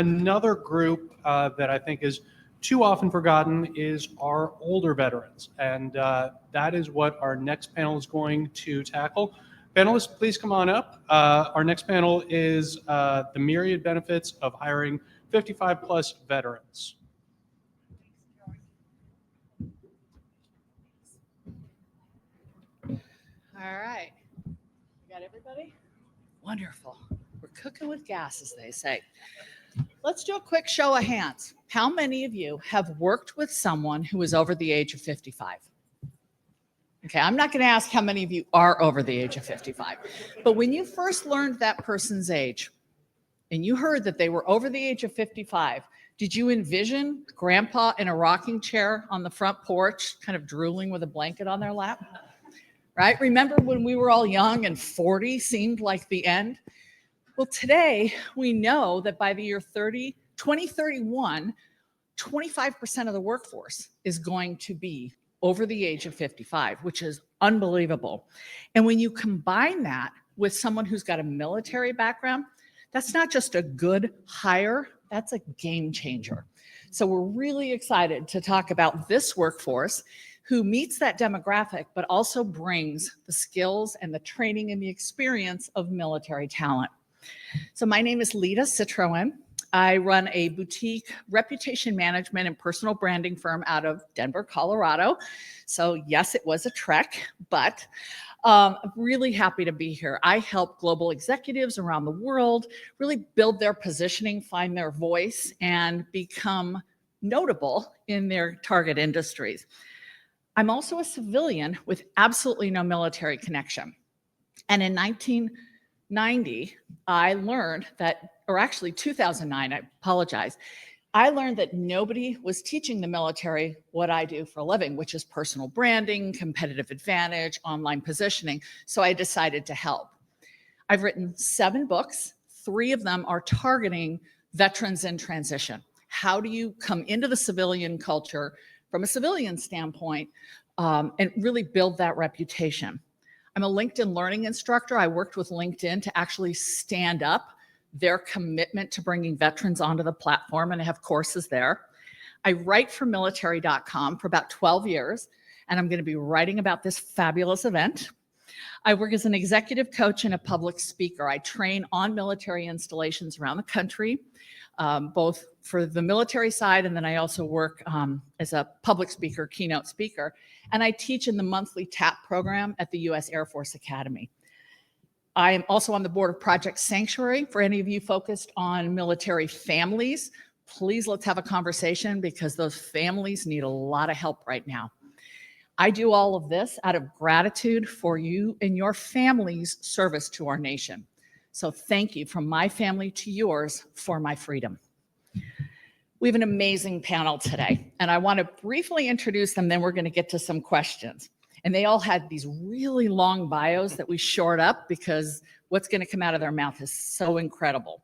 Another group that I think is too often forgotten is our older veterans. And that is what our next panel is going to tackle. Panelists, please come on up. Our next panel is the myriad benefits of hiring 55 plus veterans. All right. You got everybody? Wonderful. We're cooking with gas, as they say. Let's do a quick show of hands. How many of you have worked with someone who is over the age of 55? Okay, I'm not going to ask how many of you are over the age of 55. But when you first learned that person's age and you heard that they were over the age of 55, did you envision grandpa in a rocking chair on the front porch, kind of drooling with a blanket on their lap? Right? Remember when we were all young and 40 seemed like the end? Well, today we know that by the year 2031, 25% of the workforce is going to be over the age of 55, which is unbelievable. And when you combine that with someone who's got a military background, that's not just a good hire, that's a game changer. So we're really excited to talk about this workforce who meets that demographic, but also brings the skills and the training and the experience of military talent. So my name is Lita Citroen. I run a boutique reputation management and personal branding firm out of Denver, Colorado. So yes, it was a trek, but I'm really happy to be here. I help global executives around the world really build their positioning, find their voice, and become notable in their target industries. I'm also a civilian with absolutely no military connection. And in 1990, I learned that, or actually 2009, I apologize, I learned that nobody was teaching the military what I do for a living, which is personal branding, competitive advantage, online positioning. So I decided to help. I've written 7 books. 3 of them are targeting veterans in transition. How do you come into the civilian culture from a civilian standpoint and really build that reputation? I'm a LinkedIn learning instructor. I worked with LinkedIn to actually stand up their commitment to bringing veterans onto the platform, and I have courses there. I write for military.com for about 12 years, and I'm going to be writing about this fabulous event. I work as an executive coach and a public speaker. I train on military installations around the country, both for the military side, and then I also work as a public speaker, keynote speaker, and I teach in the monthly TAP program at the U.S. Air Force Academy. I am also on the board of Project Sanctuary. For any of you focused on military families, please let's have a conversation because those families need a lot of help right now. I do all of this out of gratitude for you and your family's service to our nation. So thank you from my family to yours for my freedom. We have an amazing panel today, and I want to briefly introduce them, then we're going to get to some questions. And they all had these really long bios that we shored up because what's going to come out of their mouth is so incredible.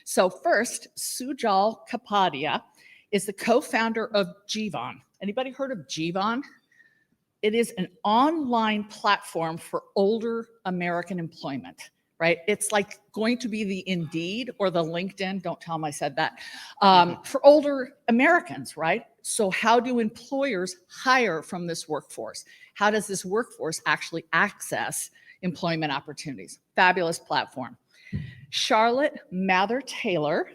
So first, Sujal Kapadia is the co-founder of Jeevan. Anybody heard of Jeevan? It is an online platform for older American employment, right? It's like going to be the Indeed or the LinkedIn, don't tell them I said that, for older Americans, right? So how do employers hire from this workforce? How does this workforce actually access employment opportunities? Fabulous platform. Charlotte Mather-Taylor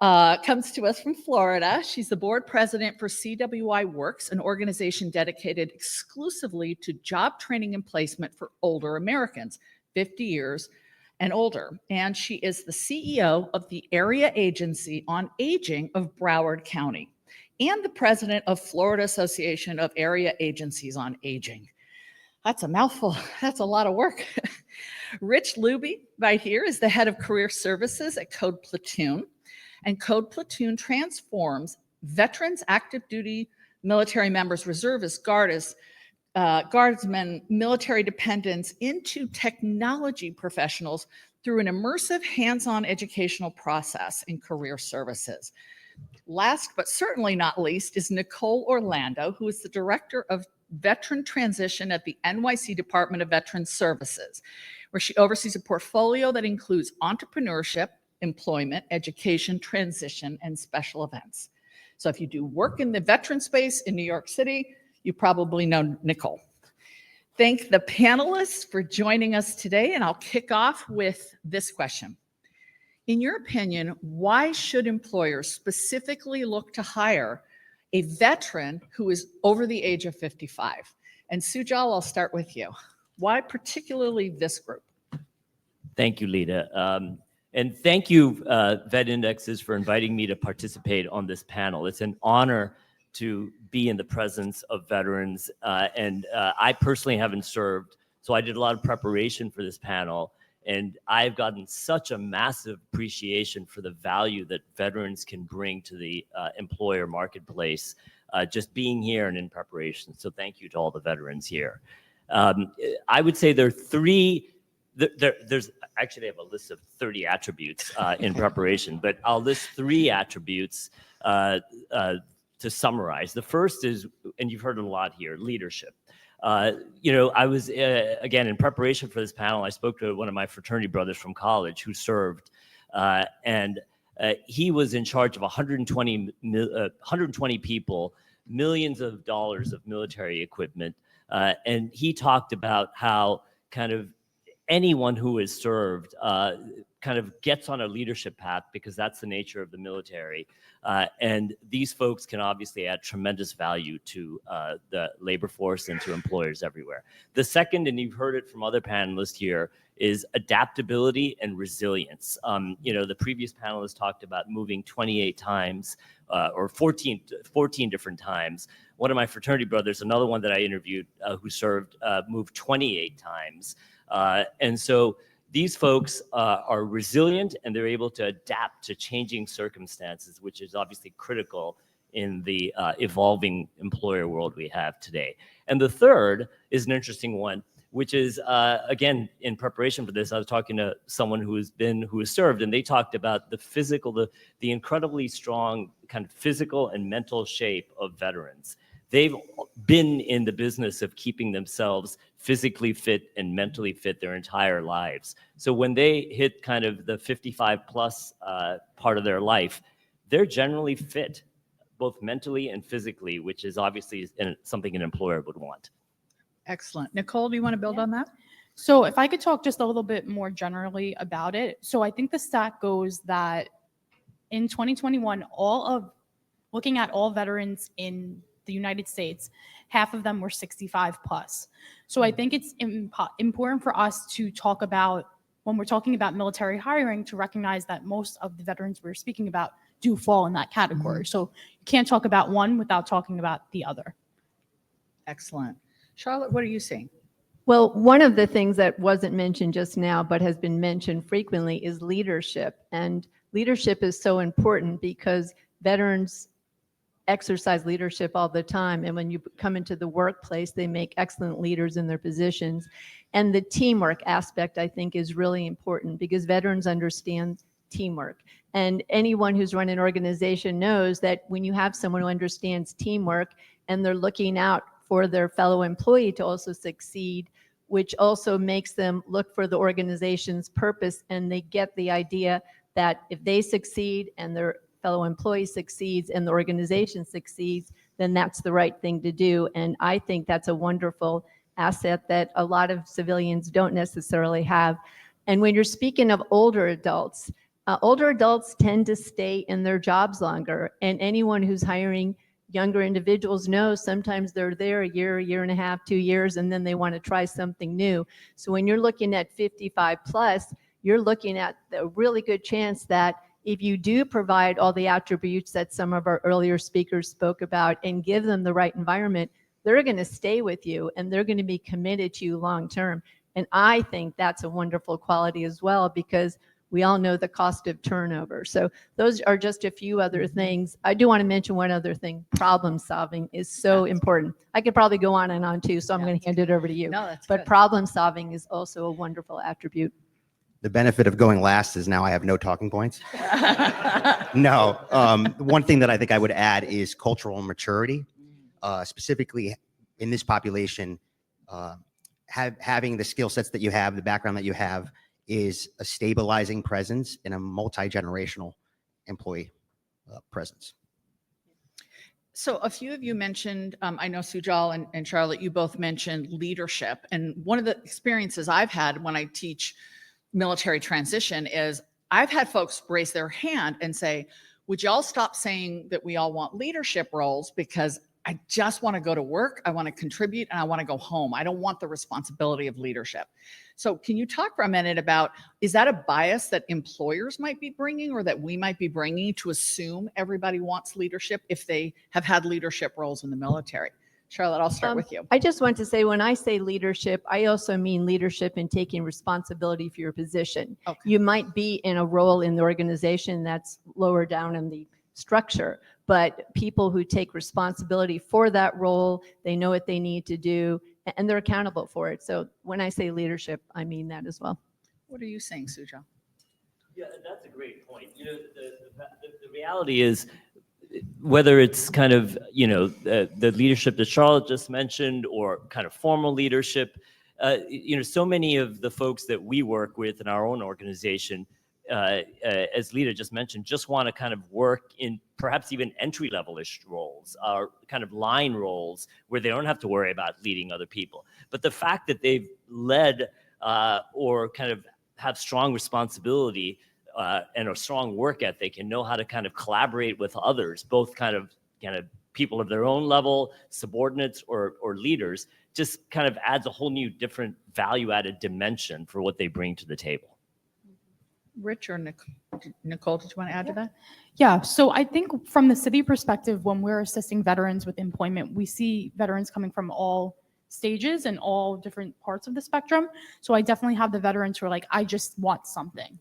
comes to us from Florida. She's the board president for CWI Works, an organization dedicated exclusively to job training and placement for older Americans, 50 years and older. And she is the CEO of the Area Agency on Aging of Broward County and the president of Florida Association of Area Agencies on Aging. That's a mouthful. That's a lot of work. Rich Luby, right here, is the head of career services at Code Platoon. And Code Platoon transforms veterans, active duty military members, reservists, guardsmen, military dependents into technology professionals through an immersive hands-on educational process in career services. Last but certainly not least is Nicole Orlando, who is the director of veteran transition at the NYC Department of Veterans Services, where she oversees a portfolio that includes entrepreneurship, employment, education, transition, and special events. So if you do work in the veteran space in New York City, you probably know Nicole. Thank the panelists for joining us today, and I'll kick off with this question. In your opinion, why should employers specifically look to hire a veteran who is over the age of 55? And Sujal, I'll start with you. Why particularly this group? Thank you, Lita. And thank you, Vet Indexes, for inviting me to participate on this panel. It's an honor to be in the presence of veterans. And I personally haven't served, so I did a lot of preparation for this panel. And I've gotten such a massive appreciation for the value that veterans can bring to the employer marketplace, just being here and in preparation. So thank you to all the veterans here. I would say there are three, there's actually I have a list of 30 attributes in preparation, but I'll list three attributes to summarize. The first is, and you've heard it a lot here, leadership. I was, again, in preparation for this panel, I spoke to one of my fraternity brothers from college who served, and he was in charge of 120 people, millions of dollars of military equipment, and he talked about how kind of anyone who has served kind of gets on a leadership path because that's the nature of the military. And these folks can obviously add tremendous value to the labor force and to employers everywhere. The second, and you've heard it from other panelists here, is adaptability and resilience. The previous panelists talked about moving 28 times or 14 different times. One of my fraternity brothers, another one that I interviewed who served, moved 28 times. And so these folks are resilient and they're able to adapt to changing circumstances, which is obviously critical in the evolving employer world we have today. And the third is an interesting one, which is, again, in preparation for this, I was talking to someone who has served, and they talked about the incredibly strong kind of physical and mental shape of veterans. They've been in the business of keeping themselves physically fit and mentally fit their entire lives. So when they hit kind of the 55 plus part of their life, they're generally fit, both mentally and physically, which is obviously something an employer would want. Excellent. Nicole, do you want to build on that? So if I could talk just a little bit more generally about it. So I think the stat goes that in 2021, looking at all veterans in the United States, half of them were 65 plus. So I think it's important for us to talk about, when we're talking about military hiring, to recognize that most of the veterans we're speaking about do fall in that category. So you can't talk about one without talking about the other. Excellent. Charlotte, what are you seeing? Well, one of the things that wasn't mentioned just now, but has been mentioned frequently, is leadership. And leadership is so important because veterans exercise leadership all the time. And when you come into the workplace, they make excellent leaders in their positions. And the teamwork aspect, I think, is really important because veterans understand teamwork. And anyone who's run an organization knows that when you have someone who understands teamwork and they're looking out for their fellow employee to also succeed, which also makes them look for the organization's purpose, and they get the idea that if they succeed and their fellow employee succeeds and the organization succeeds, then that's the right thing to do. And I think that's a wonderful asset that a lot of civilians don't necessarily have. And when you're speaking of older adults tend to stay in their jobs longer. And anyone who's hiring younger individuals knows sometimes they're there a year and a half, 2 years, and then they want to try something new. So when you're looking at 55 plus, you're looking at a really good chance that if you do provide all the attributes that some of our earlier speakers spoke about and give them the right environment, they're going to stay with you and they're going to be committed to you long term. And I think that's a wonderful quality as well, because we all know the cost of turnover. So those are just a few other things. I do want to mention one other thing. Problem solving is so important. I could probably go on and on too, so I'm going to hand it over to you. No, that's but good. Problem solving is also a wonderful attribute. The benefit of going last is now I have no talking points. No, one thing that I think I would add is cultural maturity, specifically in this population, having the skill sets that you have, the background that you have is a stabilizing presence and a multi-generational employee presence. So a few of you mentioned, I know Sujal and Charlotte, you both mentioned leadership. And one of the experiences I've had when I teach military transition is I've had folks raise their hand and say, would y'all stop saying that we all want leadership roles, because I just want to go to work, I want to contribute, and I want to go home. I don't want the responsibility of leadership. So can you talk for a minute about, is that a bias that employers might be bringing, or that we might be bringing, to assume everybody wants leadership if they have had leadership roles in the military? Charlotte, I'll start with you. I just want to say, when I say leadership, I also mean leadership in taking responsibility for your position. Okay. You might be in a role in the organization that's lower down in the structure, but people who take responsibility for that role, they know what they need to do, and they're accountable for it. So when I say leadership, I mean that as well. What are you saying, Sujal? Yeah, that's a great point. You know, the reality is, whether it's kind of, you know, the leadership that Charlotte just mentioned, or kind of formal leadership, you know, so many of the folks that we work with in our own organization, as Lita just mentioned, just want to kind of work in perhaps even entry-level-ish roles, or kind of line roles where they don't have to worry about leading other people. But the fact that they've led or kind of have strong responsibility and a strong work ethic, and know how to kind of collaborate with others, both kind of people of their own level, subordinates or leaders, just kind of adds a whole new different value-added dimension for what they bring to the table. Rich or Nicole, did you want to add to that? Yeah, so I think from the city perspective, when we're assisting veterans with employment, we see veterans coming from all stages and all different parts of the spectrum. So I definitely have the veterans who are like, I just want something.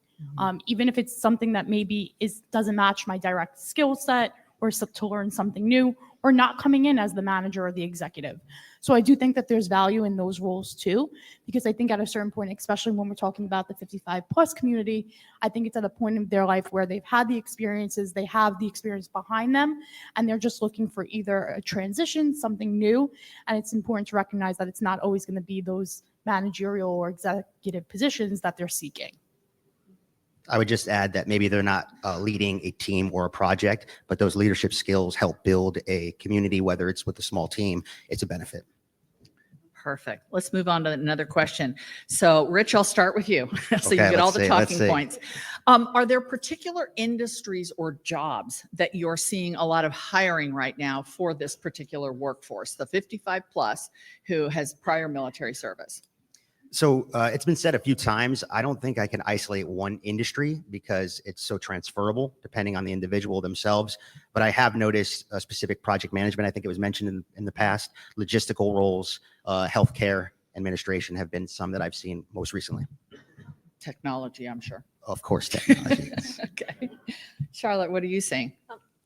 Even if it's something that maybe doesn't match my direct skill set, or to learn something new, or not coming in as the manager or the executive. So I do think that there's value in those roles too, because I think at a certain point, especially when we're talking about the 55 plus community, I think it's at a point in their life where they've had the experiences, they have the experience behind them, and they're just looking for either a transition, something new. And it's important to recognize that it's not always going to be those managerial or executive positions that they're seeking. I would just add that maybe they're not leading a team or a project, but those leadership skills help build a community, whether it's with a small team, it's a benefit. Perfect. Let's move on to another question. So Rich, I'll start with you. So you Okay, get all let's the see, talking let's see. points. Are there particular industries or jobs that you're seeing a lot of hiring right now for this particular workforce, the 55 plus who has prior military service? So it's been said a few times, I don't think I can isolate one industry because it's so transferable depending on the individual themselves. But I have noticed specific project management, I think it was mentioned in the past, logistical roles, healthcare, administration have been some that I've seen most recently. Technology, I'm sure. Of course, technology. Yes. Okay. Charlotte, what are you saying?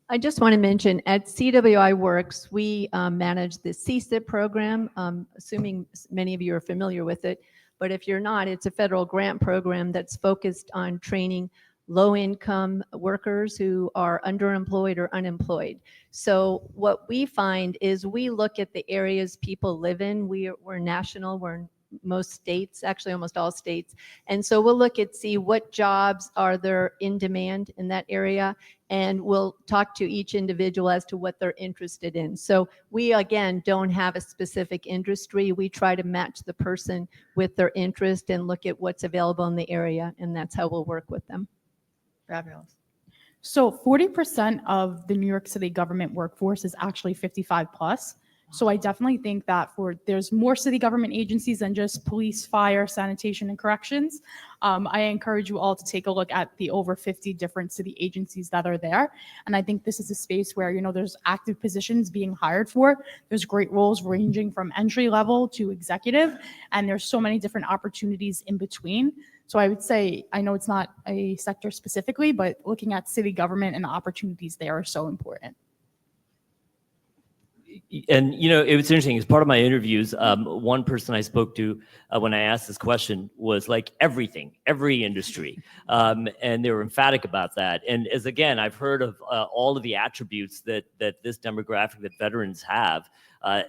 I just want to mention at CWI Works, we manage the CSIP program, assuming many of you are familiar with it. But if you're not, it's a federal grant program that's focused on training low-income workers who are underemployed or unemployed. So what we find is we look at the areas people live in. We're national, we're in most states, actually almost all states. And so we'll look at, see what jobs are there in demand in that area. And we'll talk to each individual as to what they're interested in. So we, again, don't have a specific industry. We try to match the person with their interest and look at what's available in the area. And that's how we'll work with them. Fabulous. So 40% of the New York City government workforce is actually 55 plus. So I definitely think that there's more city government agencies than just police, fire, sanitation, and corrections. I encourage you all to take a look at the over 50 different city agencies that are there. And I think this is a space where, there's active positions being hired for. There's great roles ranging from entry level to executive, and there's so many different opportunities in between. So I would say, I know it's not a sector specifically, but looking at city government and the opportunities there are so important. And, it was interesting. As part of my interviews, one person I spoke to when I asked this question was like everything, every industry. And they were emphatic about that. And as again, I've heard of all of the attributes that this demographic that veterans have.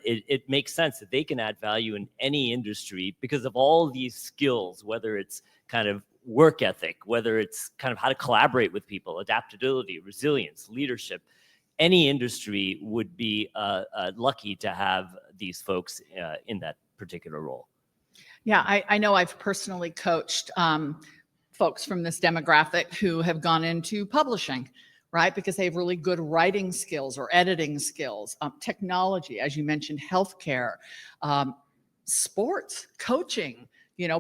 It makes sense that they can add value in any industry because of all these skills, whether it's kind of work ethic, whether it's kind of how to collaborate with people, adaptability, resilience, leadership. Any industry would be lucky to have these folks in that particular role. Yeah, I know I've personally coached folks from this demographic who have gone into publishing, right? Because they have really good writing skills or editing skills, technology, as you mentioned, healthcare, sports, coaching,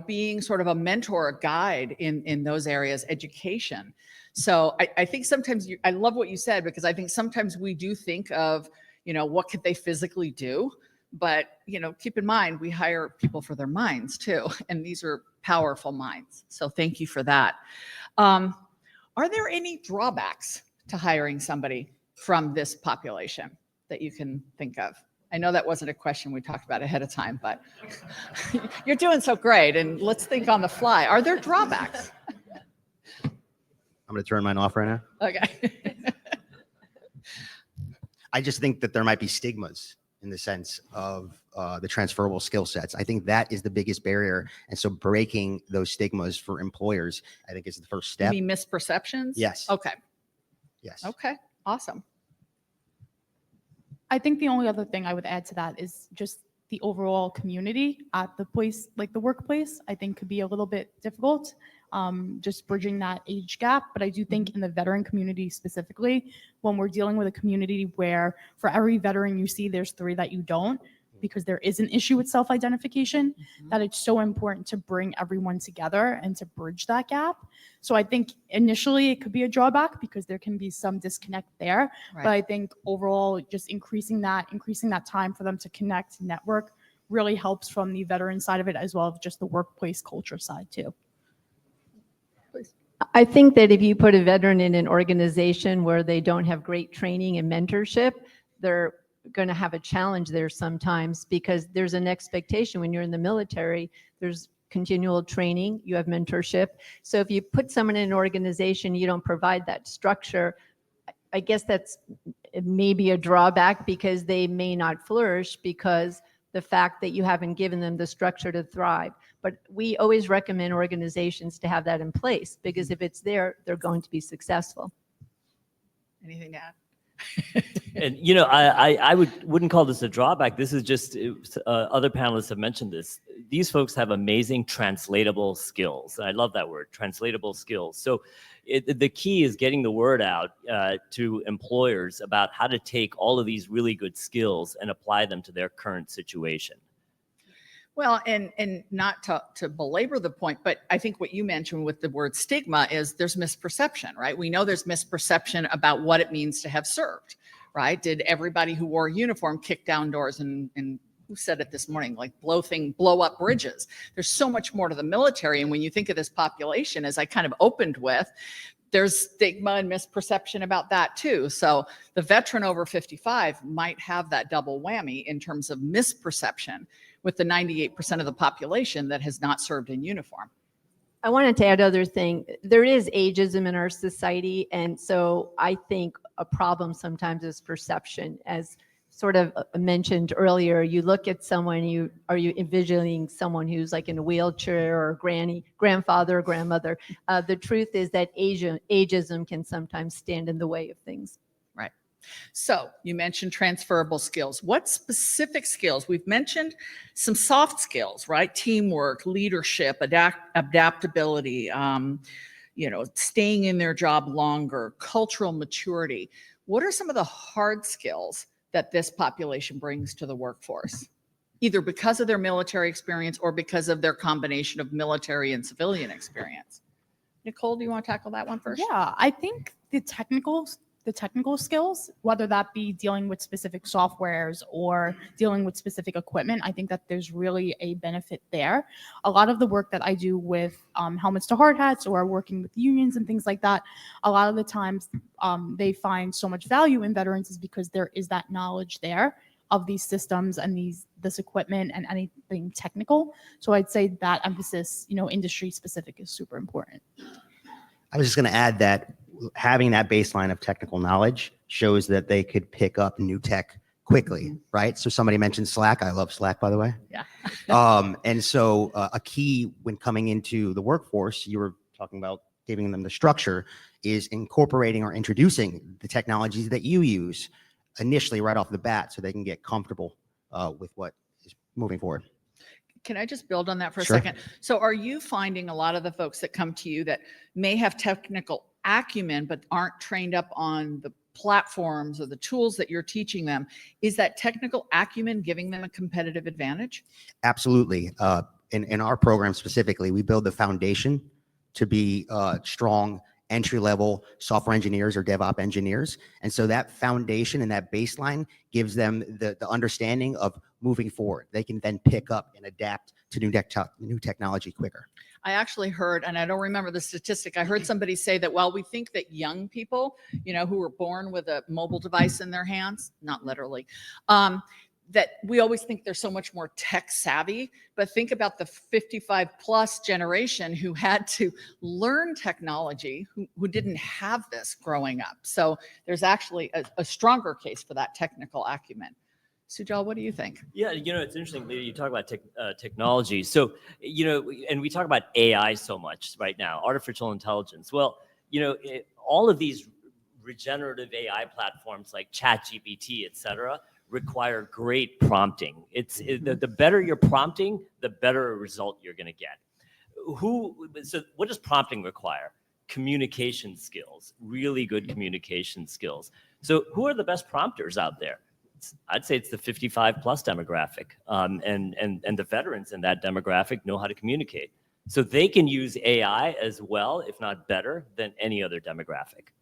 being sort of a mentor, a guide in those areas, education. So I think sometimes I love what you said, because I think sometimes we do think of, what could they physically do? But, keep in mind, we hire people for their minds too. And these are powerful minds. So thank you for that. Are there any drawbacks to hiring somebody from this population that you can think of? I know that wasn't a question we talked about ahead of time, but you're doing so great. And let's think on the fly. Are there drawbacks? I'm going to turn mine off right now. Okay. I just think that there might be stigmas in the sense of the transferable skill sets. I think that is the biggest barrier. And so breaking those stigmas for employers, I think is the first step. You mean misperceptions? Yes. Okay. Yes. Okay. Awesome. I think the only other thing I would add to that is just the overall community at the place, like the workplace, I think could be a little bit difficult, just bridging that age gap. But I do think in the veteran community specifically, when we're dealing with a community where for every veteran you see, there's 3 that you don't, because there is an issue with self-identification, that it's so important to bring everyone together and to bridge that gap. So I think initially it could be a drawback because there can be some disconnect there. Right. But I think overall, just increasing that time for them to connect, network, really helps from the veteran side of it, as well as just the workplace culture side too. I think that if you put a veteran in an organization where they don't have great training and mentorship, they're going to have a challenge there sometimes, because there's an expectation when you're in the military, there's continual training, you have mentorship. So if you put someone in an organization, you don't provide that structure, I guess that's maybe a drawback, because they may not flourish because the fact that you haven't given them the structure to thrive. But we always recommend organizations to have that in place, because if it's there, they're going to be successful. Anything to add? And I wouldn't call this a drawback. This is just other panelists have mentioned this. These folks have amazing translatable skills. I love that word, translatable skills. So the key is getting the word out to employers about how to take all of these really good skills and apply them to their current situation. Well, and not to belabor the point, but I think what you mentioned with the word stigma is there's misperception, right? We know there's misperception about what it means to have served, right? Did everybody who wore a uniform kick down doors and who said it this morning, like blow up bridges? There's so much more to the military. And when you think of this population, as I kind of opened with, there's stigma and misperception about that too. So the veteran over 55 might have that double whammy in terms of misperception with the 98% of the population that has not served in uniform. I wanted to add other thing. There is ageism in our society. And so I think a problem sometimes is perception. As sort of mentioned earlier, you look at someone, are you envisioning someone who's like in a wheelchair, or grandfather or grandmother? The truth is that ageism can sometimes stand in the way of things. Right. So you mentioned transferable skills. What specific skills? We've mentioned some soft skills, right? Teamwork, leadership, adaptability, staying in their job longer, cultural maturity. What are some of the hard skills that this population brings to the workforce, either because of their military experience or because of their combination of military and civilian experience? Nicole, do you want to tackle that one first? Yeah, I think the technical skills, whether that be dealing with specific softwares or dealing with specific equipment, I think that there's really a benefit there. A lot of the work that I do with helmets to hard hats or working with unions and things like that, a lot of the times they find so much value in veterans is because there is that knowledge there of these systems and this equipment and anything technical. So I'd say that emphasis, industry specific, is super important. I was just going to add that having that baseline of technical knowledge shows that they could pick up new tech quickly, right? So somebody mentioned Slack. I love Slack, by the way. Yeah. And so a key when coming into the workforce, you were talking about giving them the structure, is incorporating or introducing the technologies that you use initially right off the bat so they can get comfortable with what is moving forward. Can I just build on that for a Sure. second? So are you finding a lot of the folks that come to you that may have technical acumen but aren't trained up on the platforms or the tools that you're teaching them? Is that technical acumen giving them a competitive advantage? Absolutely. In our program specifically, we build the foundation to be strong entry-level software engineers or DevOps engineers. And so that foundation and that baseline gives them the understanding of moving forward. They can then pick up and adapt to new technology quicker. I actually heard, and I don't remember the statistic, I heard somebody say that while we think that young people, who were born with a mobile device in their hands, not literally, that we always think they're so much more tech savvy, but think about the 55 plus generation who had to learn technology, who didn't have this growing up. So there's actually a stronger case for that technical acumen. Sujal, what do you think? Yeah, it's interesting, Leah, you talk about technology. So, and we talk about AI so much right now, artificial intelligence. Well, all of these regenerative AI platforms like ChatGPT, et cetera, require great prompting. The better you're prompting, the better result you're going to get. So what does prompting require? Communication skills, really good communication skills. So who are the best prompters out there? I'd say it's the 55 plus demographic, and the veterans in that demographic know how to communicate. So they can use AI as well, if not better, than any other demographic.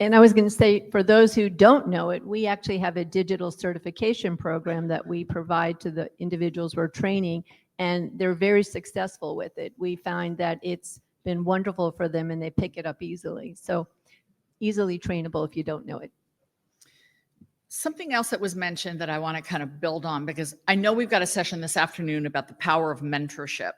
And I was going to say, for those who don't know it, we actually have a digital certification program that we provide to the individuals we're training, and they're very successful with it. We find that it's been wonderful for them and they pick it up easily. So easily trainable if you don't know it. Something else that was mentioned that I want to kind of build on, because I know we've got a session this afternoon about the power of mentorship,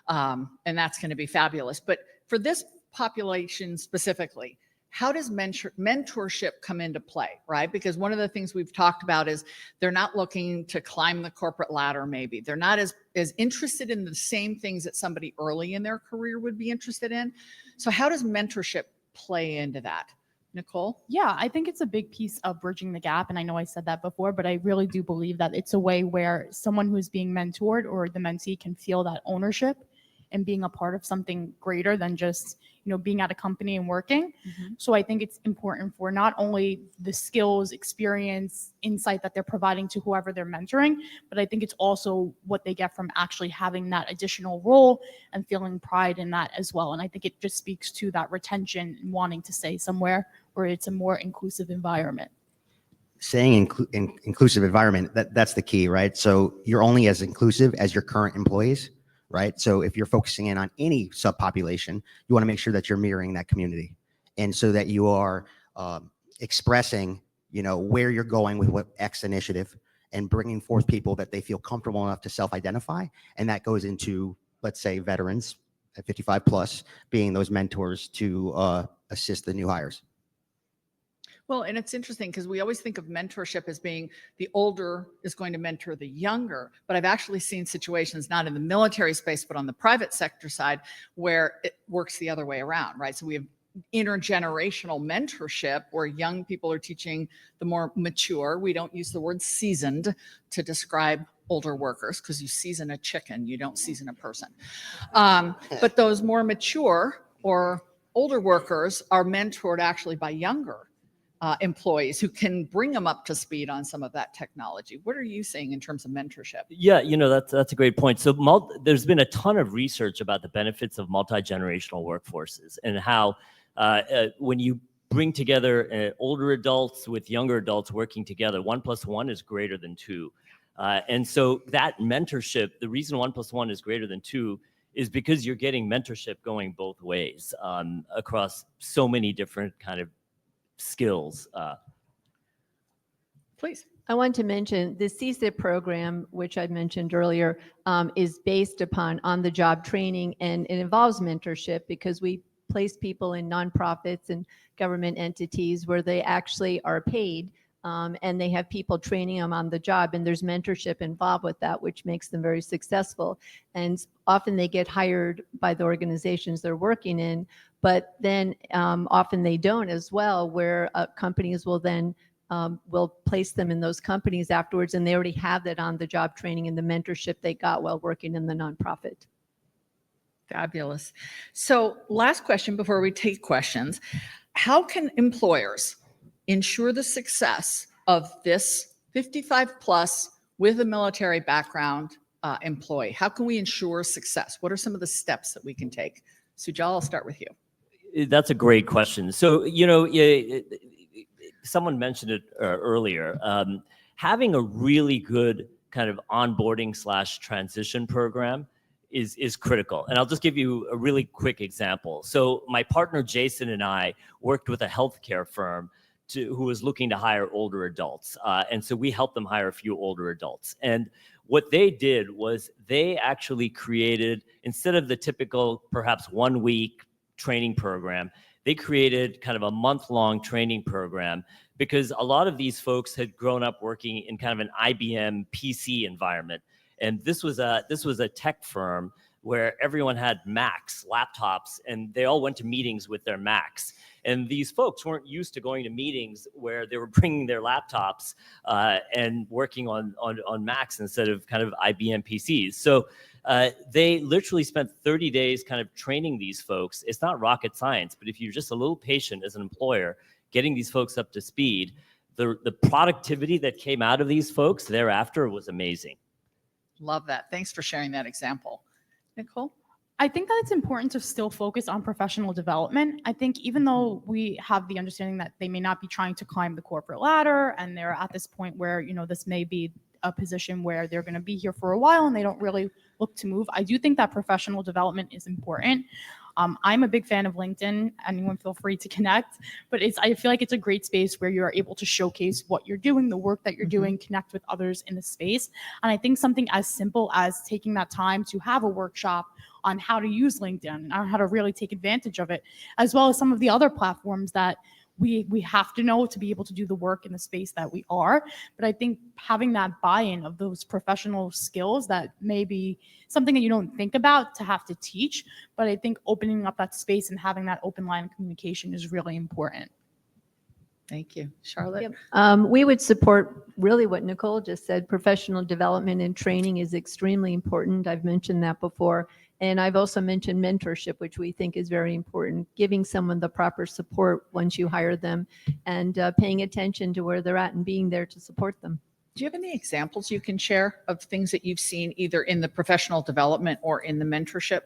and that's going to be fabulous. But for this population specifically, how does mentorship come into play, right? Because one of the things we've talked about is they're not looking to climb the corporate ladder, maybe. They're not as interested in the same things that somebody early in their career would be interested in. So how does mentorship play into that? Nicole? Yeah, I think it's a big piece of bridging the gap. And I know I said that before, but I really do believe that it's a way where someone who's being mentored or the mentee can feel that ownership and being a part of something greater than just, being at a company and working. Mm-hmm. So I think it's important for not only the skills, experience, insight that they're providing to whoever they're mentoring, but I think it's also what they get from actually having that additional role and feeling pride in that as well. And I think it just speaks to that retention and wanting to stay somewhere where it's a more inclusive environment. Saying inclusive environment, that's the key, right? So you're only as inclusive as your current employees, right? So if you're focusing in on any subpopulation, you want to make sure that you're mirroring that community, and so that you are expressing, where you're going with what X initiative, and bringing forth people that they feel comfortable enough to self-identify, and that goes into, let's say, veterans at 55 plus being those mentors to assist the new hires. Well, and it's interesting because we always think of mentorship as being the older is going to mentor the younger, but I've actually seen situations not in the military space, but on the private sector side where it works the other way around, right? So we have intergenerational mentorship where young people are teaching the more mature. We don't use the word seasoned to describe older workers because you season a chicken, you don't season a person. But those more mature or older workers are mentored actually by younger employees who can bring them up to speed on some of that technology. What are you saying in terms of mentorship? Yeah, that's a great point. So there's been a ton of research about the benefits of multi-generational workforces and how when you bring together older adults with younger adults working together, 1 + 1 is greater than 2. And so that mentorship, the reason 1 + 1 is greater than 2 is because you're getting mentorship going both ways across so many different kind of skills. Please. I want to mention the CSIP program, which I mentioned earlier, is based upon on-the-job training, and it involves mentorship because we place people in nonprofits and government entities where they actually are paid and they have people training them on the job, and there's mentorship involved with that, which makes them very successful. And often they get hired by the organizations they're working in, but then often they don't as well, where companies will then will place them in those companies afterwards, and they already have that on-the-job training and the mentorship they got while working in the nonprofit. Fabulous. So last question before we take questions. How can employers ensure the success of this 55 plus with a military background employee? How can we ensure success? What are some of the steps that we can take? Sujal, I'll start with you. That's a great question. So, someone mentioned it earlier. Having a really good kind of onboarding / transition program is critical. And I'll just give you a really quick example. So my partner Jason and I worked with a healthcare firm who was looking to hire older adults. And so we helped them hire a few older adults. And what they did was they actually created, instead of the typical perhaps 1 week training program, they created kind of a month-long training program, because a lot of these folks had grown up working in kind of an IBM PC environment. And this was a tech firm where everyone had Macs, laptops, and they all went to meetings with their Macs. And these folks weren't used to going to meetings where they were bringing their laptops and working on Macs instead of kind of IBM PCs. So they literally spent 30 days kind of training these folks. It's not rocket science, but if you're just a little patient as an employer, getting these folks up to speed, the productivity that came out of these folks thereafter was amazing. Love that. Thanks for sharing that example. Nicole? I think that it's important to still focus on professional development. I think even though we have the understanding that they may not be trying to climb the corporate ladder, and they're at this point where, this may be a position where they're going to be here for a while and they don't really look to move, I do think that professional development is important. I'm a big fan of LinkedIn. Anyone feel free to connect, but I feel like it's a great space where you are able to showcase what you're doing, the work that you're doing, connect with others in the space. And I think something as simple as taking that time to have a workshop on how to use LinkedIn, on how to really take advantage of it, as well as some of the other platforms that we have to know to be able to do the work in the space that we are. But I think having that buy-in of those professional skills that may be something that you don't think about to have to teach, but I think opening up that space and having that open line of communication is really important. Thank you. Charlotte? Yep. We would support really what Nicole just said. Professional development and training is extremely important. I've mentioned that before. And I've also mentioned mentorship, which we think is very important, giving someone the proper support once you hire them, and paying attention to where they're at and being there to support them. Do you have any examples you can share of things that you've seen either in the professional development or in the mentorship?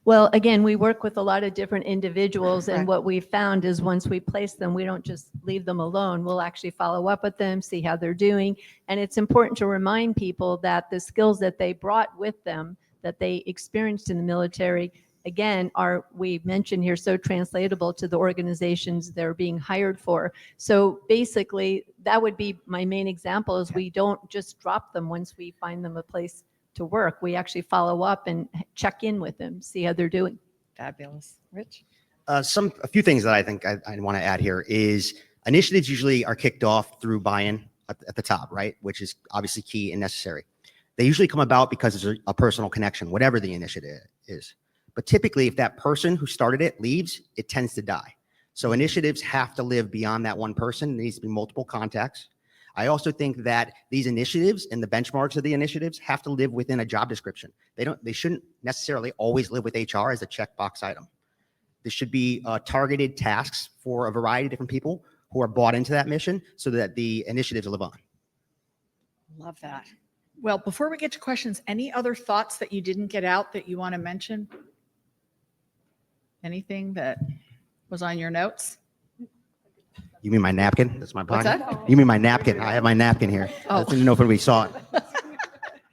Well, again, we work with a lot of different individuals, and Right. what we've found is once we place them, we don't just leave them alone. We'll actually follow up with them, see how they're doing. And it's important to remind people that the skills that they brought with them, that they experienced in the military, again, are, we mentioned here, so translatable to the organizations they're being hired for. So basically, that would be my main example, is we don't just drop them once we find them a place to work. We actually follow up and check in with them, see how they're doing. Fabulous. Rich? A few things that I think I want to add here is initiatives usually are kicked off through buy-in at the top, right? Which is obviously key and necessary. They usually come about because there's a personal connection, whatever the initiative is. But typically, if that person who started it leaves, it tends to die. So initiatives have to live beyond that one person. There needs to be multiple contacts. I also think that these initiatives and the benchmarks of the initiatives have to live within a job description. They shouldn't necessarily always live with HR as a checkbox item. There should be targeted tasks for a variety of different people who are bought into that mission so that the initiatives live on. Love that. Well, before we get to questions, any other thoughts that you didn't get out that you want to mention? Anything that was on your notes? You mean my napkin? That's my What's pocket. that? You mean my napkin? I have my napkin here. Oh. I didn't know if we saw it.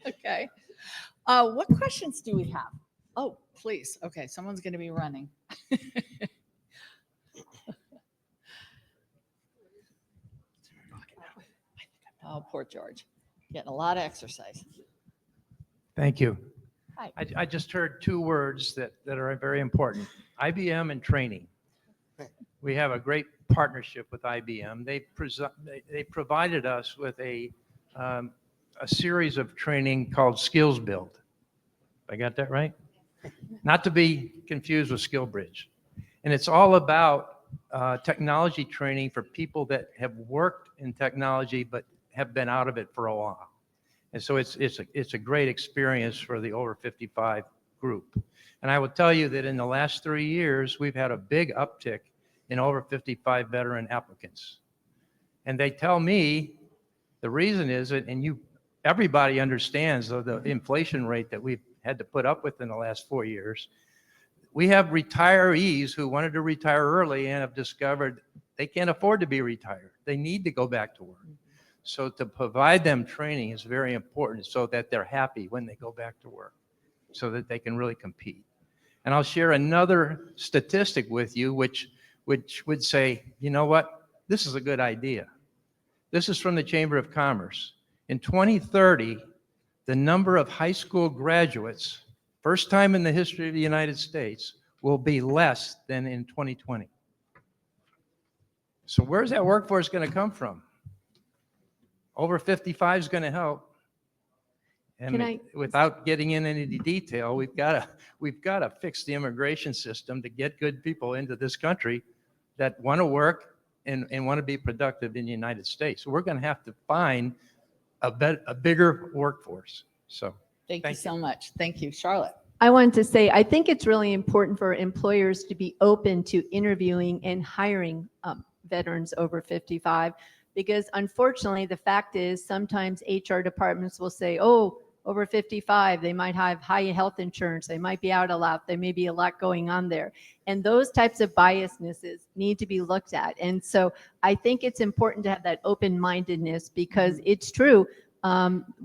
Okay. What questions do we have? Oh, please. Okay, someone's going to be running. Oh, poor George. Getting a lot of exercise. Thank you. Hi. I just heard two words that are very important: IBM and training. We have a great partnership with IBM. They provided us with a series of training called Skills Build. I got that right? Not to be confused with Skill Bridge. And it's all about technology training for people that have worked in technology but have been out of it for a while. And so it's a great experience for the over 55 group. And I will tell you that in the last 3 years, we've had a big uptick in over 55 veteran applicants. And they tell me the reason is, everybody understands the inflation rate that we've had to put up with in the last 4 years. We have retirees who wanted to retire early and have discovered they can't afford to be retired. They need to go back to work. So to provide them training is very important so that they're happy when they go back to work, so that they can really compete. And I'll share another statistic with you, which would say, you know what, this is a good idea. This is from the Chamber of Commerce. In 2030, the number of high school graduates, first time in the history of the United States, will be less than in 2020. So where's that workforce going to come from? Over 55 is going to help. And without getting in any detail, we've got to fix the immigration system to get good people into this country that want to work and want to be productive in the United States. So we're going to have to find a bigger workforce. So Thank you so much. Thank you, Charlotte. I wanted to say, I think it's really important for employers to be open to interviewing and hiring veterans over 55, because unfortunately, the fact is sometimes HR departments will say, oh, over 55, they might have high health insurance, they might be out a lot, there may be a lot going on there. And those types of biasnesses need to be looked at. And so I think it's important to have that open-mindedness, because it's true,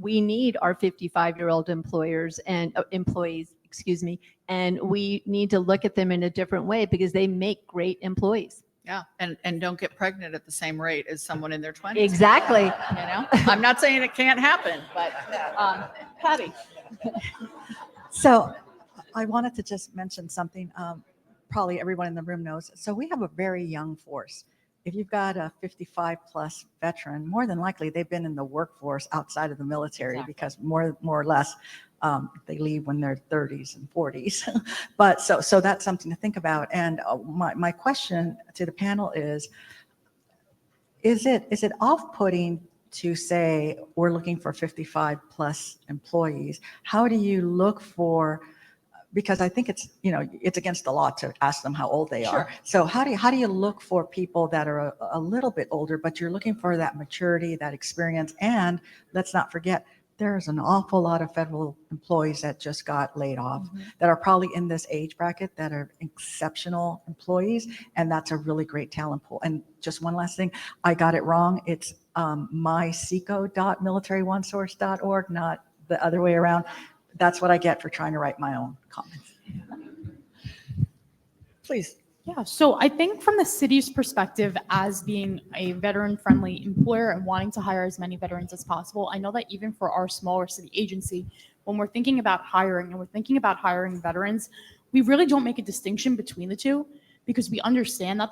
we need our 55-year-old employers and employees, and we need to look at them in a different way because they make great employees. Yeah, and don't get pregnant at the same rate as someone in their 20s. Exactly. You know, I'm not saying it can't happen, but Patty. So I wanted to just mention something probably everyone in the room knows. So we have a very young force. If you've got a 55 plus veteran, more than likely they've been in the workforce outside of the military, because more or less they leave when they're 30s and 40s. But so that's something to think about. And my question to the panel is it off-putting to say we're looking for 55 plus employees? How do you look for, because I think it's, it's against the law to ask them how old they are. So how do you look for people that are a little bit older, but you're looking for that maturity, that experience? And let's not forget, there's an awful lot of federal employees that just got laid off that are probably in this age bracket that are exceptional employees. And that's a really great talent pool. And just one last thing, I got it wrong. It's myseco.militaryonesource.org, not the other way around. That's what I get for trying to write my own comments. Please. Yeah, so I think from the city's perspective as being a veteran-friendly employer and wanting to hire as many veterans as possible, I know that even for our smaller city agency, when we're thinking about hiring and we're thinking about hiring veterans, we really don't make a distinction between the two, because we understand that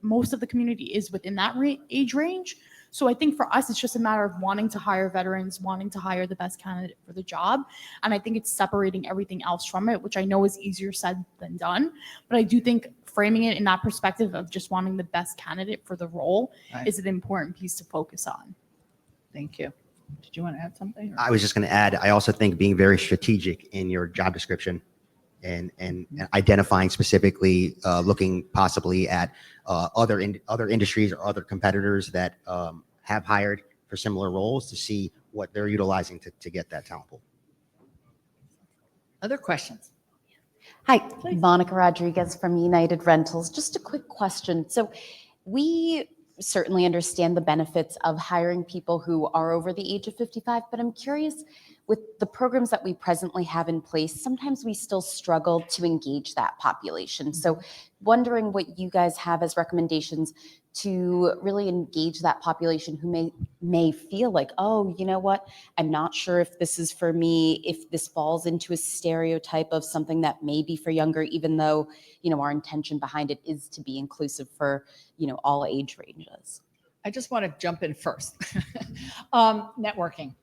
most of the community is within that age range. So I think for us, it's just a matter of wanting to hire veterans, wanting to hire the best candidate for the job. And I think it's separating everything else from it, which I know is easier said than done. But I do think framing it in that perspective of just wanting the best candidate for the role is an important piece to focus on. Thank you. Did you want to add something? I was just going to add, I also think being very strategic in your job description and identifying specifically, looking possibly at other industries or other competitors that have hired for similar roles to see what they're utilizing to get that talent pool. Other questions? Hi, Monica Rodriguez from United Rentals. Just a quick question. So we certainly understand the benefits of hiring people who are over the age of 55, but I'm curious, with the programs that we presently have in place, sometimes we still struggle to engage that population. So wondering what you guys have as recommendations to really engage that population who may feel like, oh, you know what, I'm not sure if this is for me, if this falls into a stereotype of something that may be for younger, even though, you know, our intention behind it is to be inclusive for, you know, all age ranges. I just want to jump in first. Networking.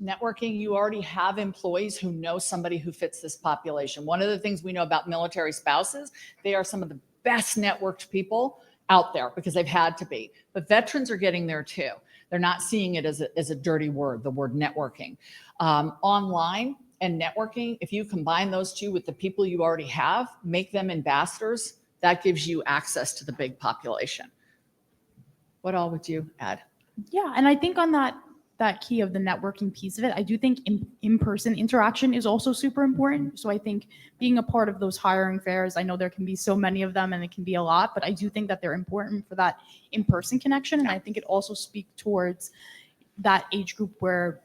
Networking, you already have employees who know somebody who fits this population. One of the things we know about military spouses, they are some of the best networked people out there because they've had to be. But veterans are getting there too. They're not seeing it as a dirty word, the word networking. Online and networking, if you combine those two with the people you already have, make them ambassadors, that gives you access to the big population. What all would you add? Yeah, and I think on that key of the networking piece of it, I do think in-person interaction is also super important. So I think being a part of those hiring fairs, I know there can be so many of them and it can be a lot, but I do think that they're important for that in-person connection. And I think it also speaks towards that age group where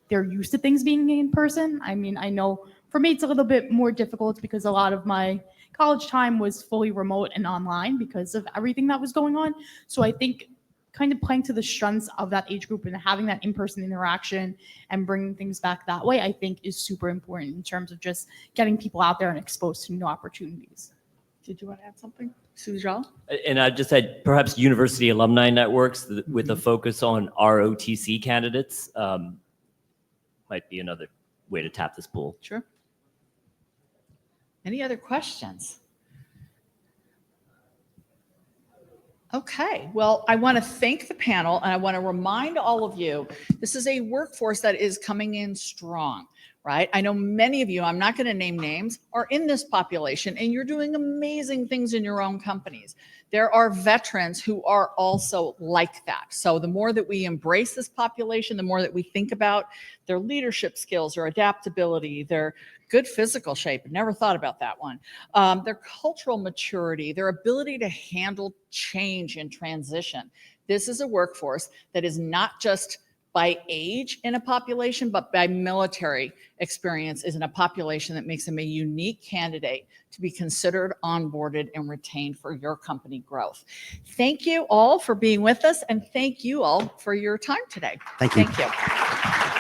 they're used to things being in person. I mean, I know for me, it's a little bit more difficult because a lot of my college time was fully remote and online because of everything that was going on. So I think kind of playing to the strengths of that age group and having that in-person interaction and bringing things back that way, I think is super important in terms of just getting people out there and exposed to new opportunities. Did you want to add something, Sujal? And I just said perhaps university alumni networks with a focus on ROTC candidates might be another way to tap this pool. Sure. Any other questions? Okay, well, I want to thank the panel and I want to remind all of you, this is a workforce that is coming in strong, right? I know many of you, I'm not going to name names, are in this population and you're doing amazing things in your own companies. There are veterans who are also like that. So the more that we embrace this population, the more that we think about their leadership skills, their adaptability, their good physical shape. I never thought about that one. Their cultural maturity, their ability to handle change and transition. This is a workforce that is not just by age in a population, but by military experience is in a population that makes them a unique candidate to be considered, onboarded, and retained for your company growth. Thank you all for being with us, and thank you all for your time today. Thank you. Thank you.